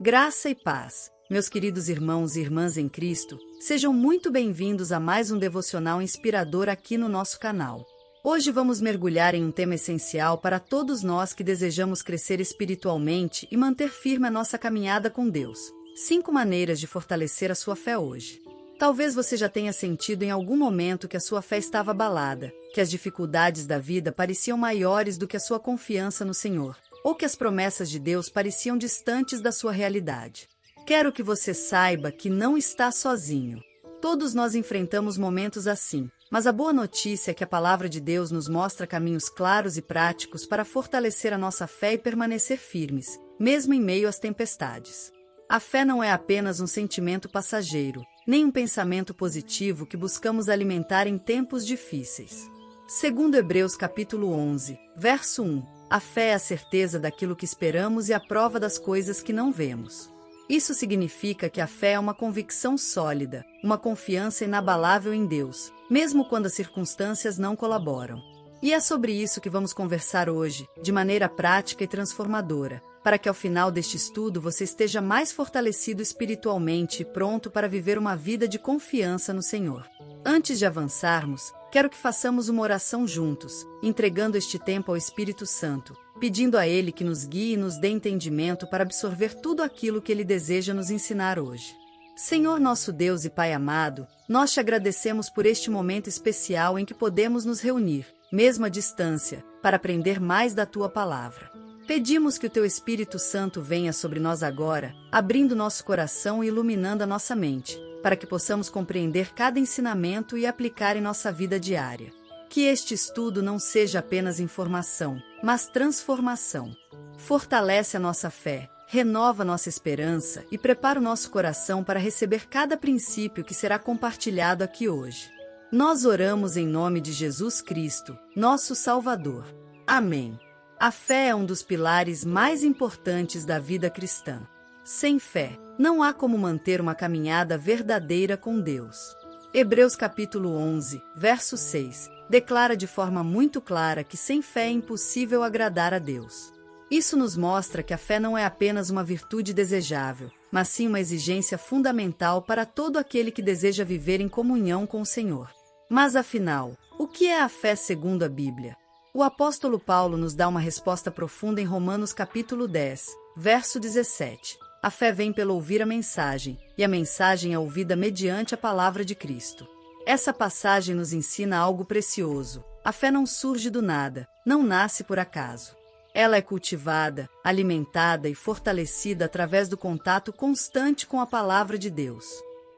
Graça e paz, meus queridos irmãos e irmãs em Cristo, sejam muito bem-vindos a mais um devocional inspirador aqui no nosso canal. Hoje vamos mergulhar em um tema essencial para todos nós que desejamos crescer espiritualmente e manter firme a nossa caminhada com Deus. 5 maneiras de fortalecer a sua fé hoje. Talvez você já tenha sentido em algum momento que a sua fé estava abalada, que as dificuldades da vida pareciam maiores do que a sua confiança no Senhor, ou que as promessas de Deus pareciam distantes da sua realidade. Quero que você saiba que não está sozinho. Todos nós enfrentamos momentos assim, mas a boa notícia é que a palavra de Deus nos mostra caminhos claros e práticos para fortalecer a nossa fé e permanecer firmes, mesmo em meio às tempestades. A fé não é apenas um sentimento passageiro, nem um pensamento positivo que buscamos alimentar em tempos difíceis. Segundo Hebreus capítulo 11, verso 1, a fé é a certeza daquilo que esperamos e a prova das coisas que não vemos. Isso significa que a fé é uma convicção sólida, uma confiança inabalável em Deus, mesmo quando as circunstâncias não colaboram. E é sobre isso que vamos conversar hoje, de maneira prática e transformadora, para que ao final deste estudo você esteja mais fortalecido espiritualmente e pronto para viver uma vida de confiança no Senhor. Antes de avançarmos, quero que façamos uma oração juntos, entregando este tempo ao Espírito Santo, pedindo a Ele que nos guie e nos dê entendimento para absorver tudo aquilo que Ele deseja nos ensinar hoje. Senhor nosso Deus e Pai amado, nós te agradecemos por este momento especial em que podemos nos reunir, mesmo à distância, para aprender mais da Tua Palavra. Pedimos que o Teu Espírito Santo venha sobre nós agora, abrindo nosso coração e iluminando a nossa mente, para que possamos compreender cada ensinamento e aplicar em nossa vida diária. Que este estudo não seja apenas informação, mas transformação. Fortalece a nossa fé, renova nossa esperança e prepara o nosso coração para receber cada princípio que será compartilhado aqui hoje. Nós oramos em nome de Jesus Cristo, nosso Salvador. Amém. A fé é um dos pilares mais importantes da vida cristã. Sem fé, não há como manter uma caminhada verdadeira com Deus. Hebreus capítulo 11, verso 6, declara de forma muito clara que sem fé é impossível agradar a Deus. Isso nos mostra que a fé não é apenas uma virtude desejável, mas sim uma exigência fundamental para todo aquele que deseja viver em comunhão com o Senhor. Mas afinal, o que é a fé segundo a Bíblia? O apóstolo Paulo nos dá uma resposta profunda em Romanos capítulo 10, verso 17. A fé vem pelo ouvir a mensagem, e a mensagem é ouvida mediante a palavra de Cristo. Essa passagem nos ensina algo precioso. A fé não surge do nada, não nasce por acaso. Ela é cultivada, alimentada e fortalecida através do contato constante com a palavra de Deus.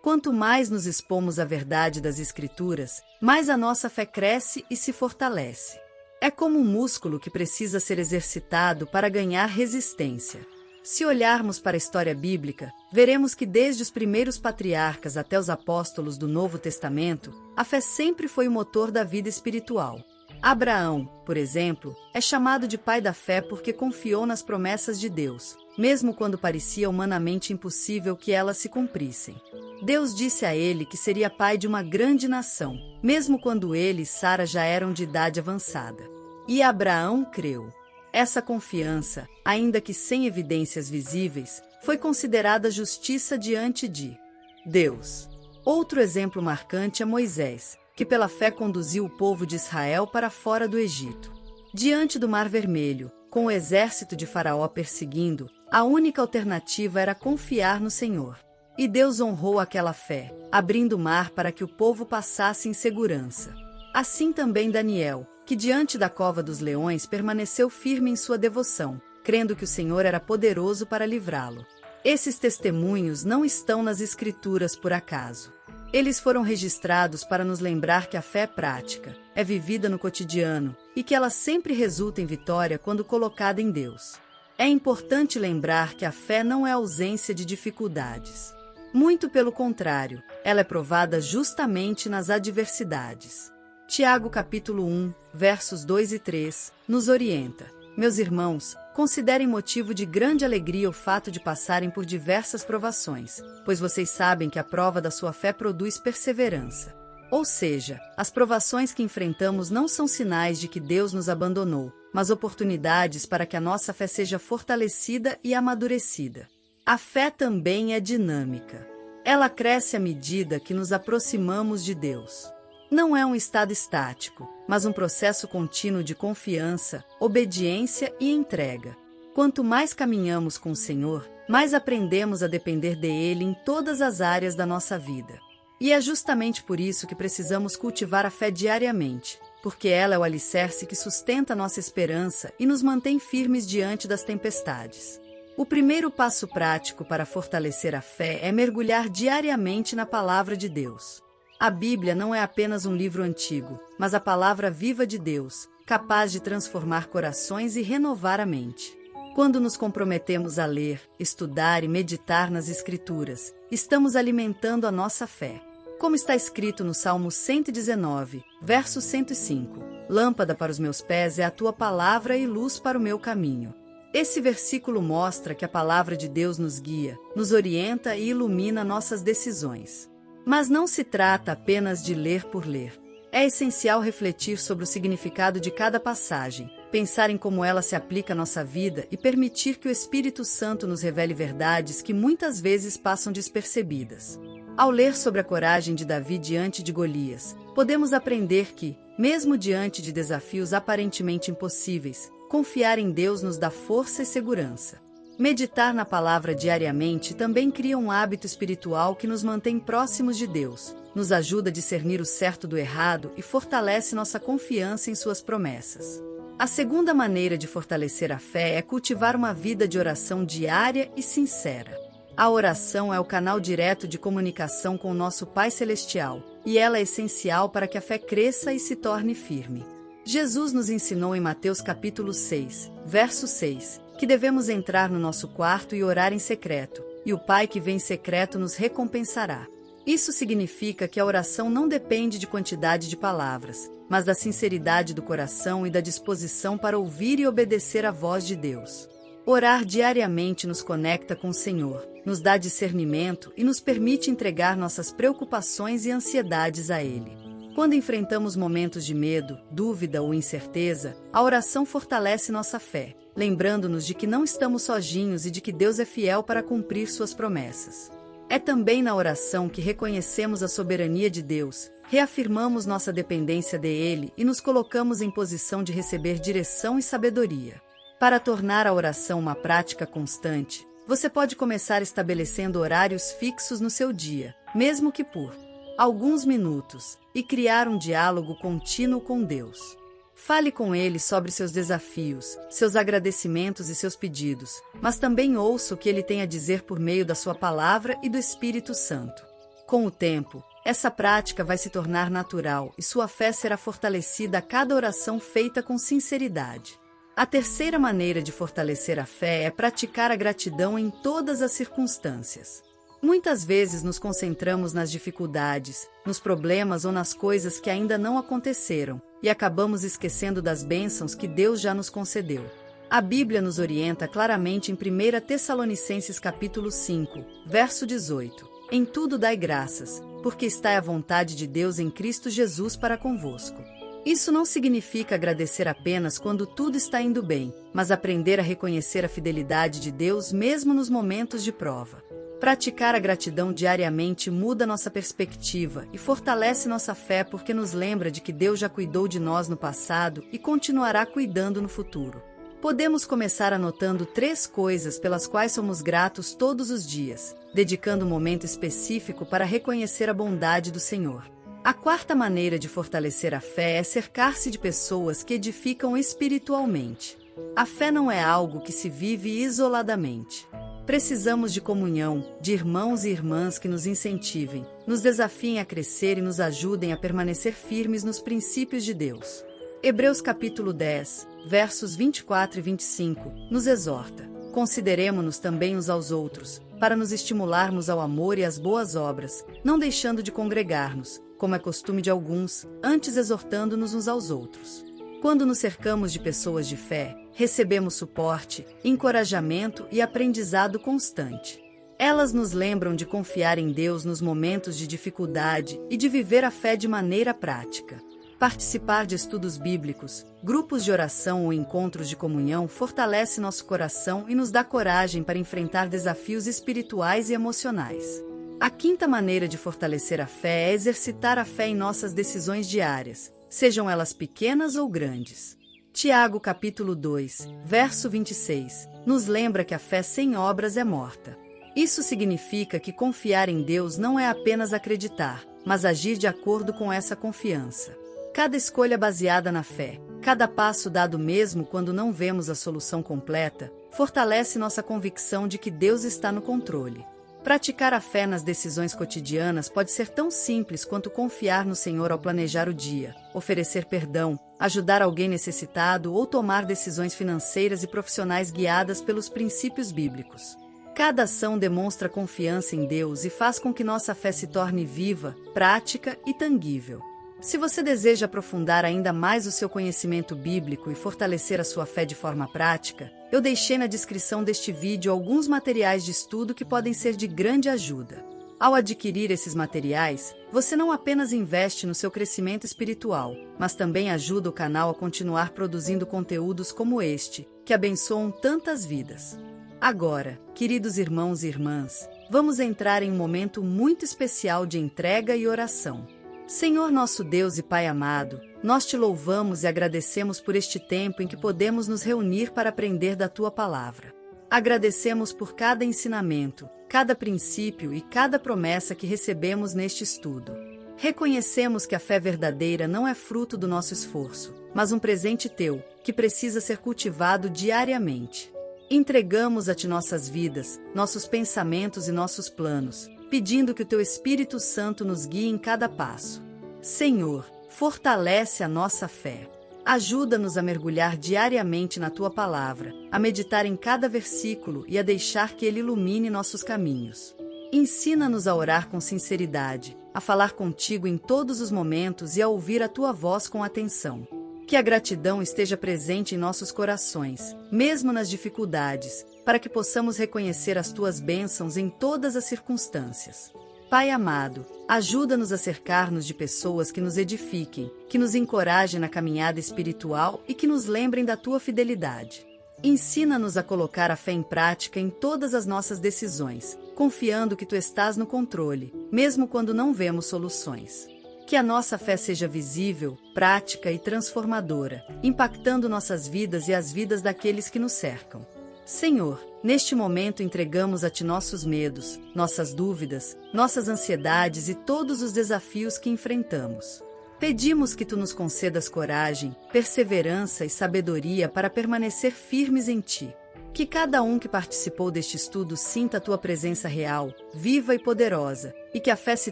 Quanto mais nos expomos à verdade das Escrituras, mais a nossa fé cresce e se fortalece. É como um músculo que precisa ser exercitado para ganhar resistência. Se olharmos para a história bíblica, veremos que desde os primeiros patriarcas até os apóstolos do Novo Testamento, a fé sempre foi o motor da vida espiritual. Abraão, por exemplo, é chamado de pai da fé porque confiou nas promessas de Deus, mesmo quando parecia humanamente impossível que elas se cumprissem. Deus disse a ele que seria pai de uma grande nação, mesmo quando ele e Sara já eram de idade avançada. E Abraão creu. Essa confiança, ainda que sem evidências visíveis, foi considerada justiça diante de Deus. Outro exemplo marcante é Moisés, que pela fé conduziu o povo de Israel para fora do Egito. Diante do Mar Vermelho, com o exército de Faraó perseguindo, a única alternativa era confiar no Senhor. E Deus honrou aquela fé, abrindo o mar para que o povo passasse em segurança. Assim também Daniel, que diante da cova dos leões permaneceu firme em sua devoção, crendo que o Senhor era poderoso para livrá-lo. Esses testemunhos não estão nas Escrituras por acaso. Eles foram registrados para nos lembrar que a fé é prática, é vivida no cotidiano, e que ela sempre resulta em vitória quando colocada em Deus. É importante lembrar que a fé não é ausência de dificuldades. Muito pelo contrário, ela é provada justamente nas adversidades. Tiago capítulo 1, versos 2 e 3, nos orienta. Meus irmãos, considerem motivo de grande alegria o fato de passarem por diversas provações, pois vocês sabem que a prova da sua fé produz perseverança. Ou seja, as provações que enfrentamos não são sinais de que Deus nos abandonou, mas oportunidades para que a nossa fé seja fortalecida e amadurecida. A fé também é dinâmica. Ela cresce à medida que nos aproximamos de Deus. Não é um estado estático, mas um processo contínuo de confiança, obediência e entrega. Quanto mais caminhamos com o Senhor, mais aprendemos a depender dele em todas as áreas da nossa vida. E é justamente por isso que precisamos cultivar a fé diariamente, porque ela é o alicerce que sustenta nossa esperança e nos mantém firmes diante das tempestades. O primeiro passo prático para fortalecer a fé é mergulhar diariamente na Palavra de Deus. A Bíblia não é apenas um livro antigo, mas a palavra viva de Deus, capaz de transformar corações e renovar a mente. Quando nos comprometemos a ler, estudar e meditar nas Escrituras, estamos alimentando a nossa fé. Como está escrito no Salmo 119, verso 105, Lâmpada para os meus pés é a tua palavra e luz para o meu caminho. Esse versículo mostra que a palavra de Deus nos guia, nos orienta e ilumina nossas decisões. Mas não se trata apenas de ler por ler. É essencial refletir sobre o significado de cada passagem, pensar em como ela se aplica à nossa vida e permitir que o Espírito Santo nos revele verdades que muitas vezes passam despercebidas. Ao ler sobre a coragem de Davi diante de Golias, podemos aprender que, mesmo diante de desafios aparentemente impossíveis, confiar em Deus nos dá força e segurança. Meditar na palavra diariamente também cria um hábito espiritual que nos mantém próximos de Deus, nos ajuda a discernir o certo do errado e fortalece nossa confiança em suas promessas. A segunda maneira de fortalecer a fé é cultivar uma vida de oração diária e sincera. A oração é o canal direto de comunicação com o nosso Pai Celestial, e ela é essencial para que a fé cresça e se torne firme. Jesus nos ensinou em Mateus capítulo 6, verso 6, que devemos entrar no nosso quarto e orar em secreto, e o Pai que vem em secreto nos recompensará. Isso significa que a oração não depende de quantidade de palavras, mas da sinceridade do coração e da disposição para ouvir e obedecer à voz de Deus. Orar diariamente nos conecta com o Senhor, nos dá discernimento e nos permite entregar nossas preocupações e ansiedades a Ele. Quando enfrentamos momentos de medo, dúvida ou incerteza, a oração fortalece nossa fé, lembrando-nos de que não estamos sozinhos e de que Deus é fiel para cumprir suas promessas. É também na oração que reconhecemos a soberania de Deus, reafirmamos nossa dependência dele e nos colocamos em posição de receber direção e sabedoria. Para tornar a oração uma prática constante, você pode começar estabelecendo horários fixos no seu dia, mesmo que por alguns minutos, e criar um diálogo contínuo com Deus. Fale com Ele sobre seus desafios, seus agradecimentos e seus pedidos, mas também ouça o que Ele tem a dizer por meio da sua palavra e do Espírito Santo. Com o tempo, essa prática vai se tornar natural e sua fé será fortalecida a cada oração feita com sinceridade. A terceira maneira de fortalecer a fé é praticar a gratidão em todas as circunstâncias. Muitas vezes nos concentramos nas dificuldades, nos problemas ou nas coisas que ainda não aconteceram, e acabamos esquecendo das bênçãos que Deus já nos concedeu. A Bíblia nos orienta claramente em 1 Tessalonicenses capítulo 5, verso 18. Em tudo dai graças, porque está a vontade de Deus em Cristo Jesus para convosco. Isso não significa agradecer apenas quando tudo está indo bem, mas aprender a reconhecer a fidelidade de Deus mesmo nos momentos de prova. Praticar a gratidão diariamente muda nossa perspectiva e fortalece nossa fé porque nos lembra de que Deus já cuidou de nós no passado e continuará cuidando no futuro. Podemos começar anotando 3 coisas pelas quais somos gratos todos os dias, dedicando um momento específico para reconhecer a bondade do Senhor. A quarta maneira de fortalecer a fé é cercar-se de pessoas que edificam espiritualmente. A fé não é algo que se vive isoladamente. Precisamos de comunhão, de irmãos e irmãs que nos incentivem, nos desafiem a crescer e nos ajudem a permanecer firmes nos princípios de Deus. Hebreus capítulo 10, versos 24 e 25, nos exorta: consideremo-nos também uns aos outros, para nos estimularmos ao amor e às boas obras, não deixando de congregar-nos, como é costume de alguns, antes exortando-nos uns aos outros. Quando nos cercamos de pessoas de fé, recebemos suporte, encorajamento e aprendizado constante. Elas nos lembram de confiar em Deus nos momentos de dificuldade e de viver a fé de maneira prática. Participar de estudos bíblicos, grupos de oração ou encontros de comunhão fortalece nosso coração e nos dá coragem para enfrentar desafios espirituais e emocionais. A quinta maneira de fortalecer a fé é exercitar a fé em nossas decisões diárias, sejam elas pequenas ou grandes. Tiago capítulo 2, verso 26, nos lembra que a fé sem obras é morta. Isso significa que confiar em Deus não é apenas acreditar, mas agir de acordo com essa confiança. Cada escolha baseada na fé, cada passo dado mesmo quando não vemos a solução completa, fortalece nossa convicção de que Deus está no controle. Praticar a fé nas decisões cotidianas pode ser tão simples quanto confiar no Senhor ao planejar o dia, oferecer perdão, ajudar alguém necessitado ou tomar decisões financeiras e profissionais guiadas pelos princípios bíblicos. Cada ação demonstra confiança em Deus e faz com que nossa fé se torne viva, prática e tangível. Se você deseja aprofundar ainda mais o seu conhecimento bíblico e fortalecer a sua fé de forma prática, eu deixei na descrição deste vídeo alguns materiais de estudo que podem ser de grande ajuda. Ao adquirir esses materiais, você não apenas investe no seu crescimento espiritual, mas também ajuda o canal a continuar produzindo conteúdos como este, que abençoam tantas vidas. Agora, queridos irmãos e irmãs, vamos entrar em um momento muito especial de entrega e oração. Senhor nosso Deus e Pai amado, nós te louvamos e agradecemos por este tempo em que podemos nos reunir para aprender da Tua Palavra. Agradecemos por cada ensinamento, cada princípio e cada promessa que recebemos neste estudo. Reconhecemos que a fé verdadeira não é fruto do nosso esforço, mas um presente Teu, que precisa ser cultivado diariamente. Entregamos a Ti nossas vidas, nossos pensamentos e nossos planos, pedindo que o Teu Espírito Santo nos guie em cada passo. Senhor, fortalece a nossa fé. Ajuda-nos a mergulhar diariamente na Tua Palavra, a meditar em cada versículo e a deixar que Ele ilumine nossos caminhos. Ensina-nos a orar com sinceridade, a falar contigo em todos os momentos e a ouvir a Tua voz com atenção. Que a gratidão esteja presente em nossos corações, mesmo nas dificuldades, para que possamos reconhecer as Tuas bênçãos em todas as circunstâncias. Pai amado, ajuda-nos a cercar-nos de pessoas que nos edifiquem, que nos encorajem na caminhada espiritual e que nos lembrem da Tua fidelidade. Ensina-nos a colocar a fé em prática em todas as nossas decisões, confiando que Tu estás no controle, mesmo quando não vemos soluções. Que a nossa fé seja visível, prática e transformadora, impactando nossas vidas e as vidas daqueles que nos cercam. Senhor, neste momento entregamos a Ti nossos medos, nossas dúvidas, nossas ansiedades e todos os desafios que enfrentamos. Pedimos que Tu nos concedas coragem, perseverança e sabedoria para permanecer firmes em Ti. Que cada um que participou deste estudo sinta a Tua presença real, viva e poderosa, e que a fé se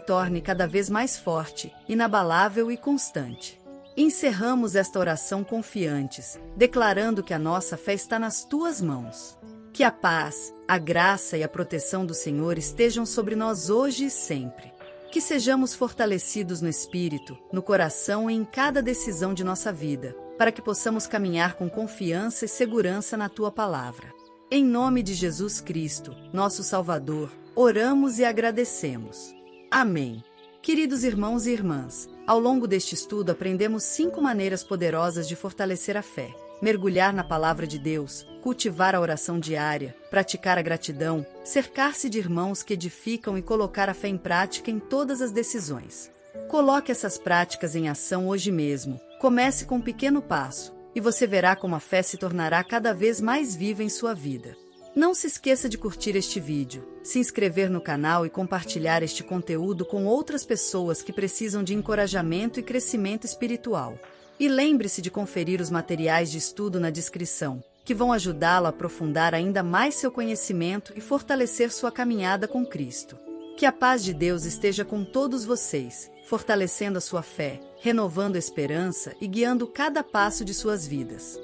torne cada vez mais forte, inabalável e constante. Encerramos esta oração confiantes, declarando que a nossa fé está nas Tuas mãos. Que a paz, a graça e a proteção do Senhor estejam sobre nós hoje e sempre. Que sejamos fortalecidos no espírito, no coração e em cada decisão de nossa vida, para que possamos caminhar com confiança e segurança na Tua Palavra. Em nome de Jesus Cristo, nosso Salvador, oramos e agradecemos. Amém. Queridos irmãos e irmãs, ao longo deste estudo aprendemos 5 maneiras poderosas de fortalecer a fé: mergulhar na Palavra de Deus, cultivar a oração diária, praticar a gratidão, cercar-se de irmãos que edificam e colocar a fé em prática em todas as decisões. Coloque essas práticas em ação hoje mesmo. Comece com um pequeno passo, e você verá como a fé se tornará cada vez mais viva em sua vida. Não se esqueça de curtir este vídeo, se inscrever no canal e compartilhar este conteúdo com outras pessoas que precisam de encorajamento e crescimento espiritual. E lembre-se de conferir os materiais de estudo na descrição, que vão ajudá-lo a aprofundar ainda mais seu conhecimento e fortalecer sua caminhada com Cristo. Que a paz de Deus esteja com todos vocês, fortalecendo a sua fé, renovando a esperança e guiando cada passo de suas vidas.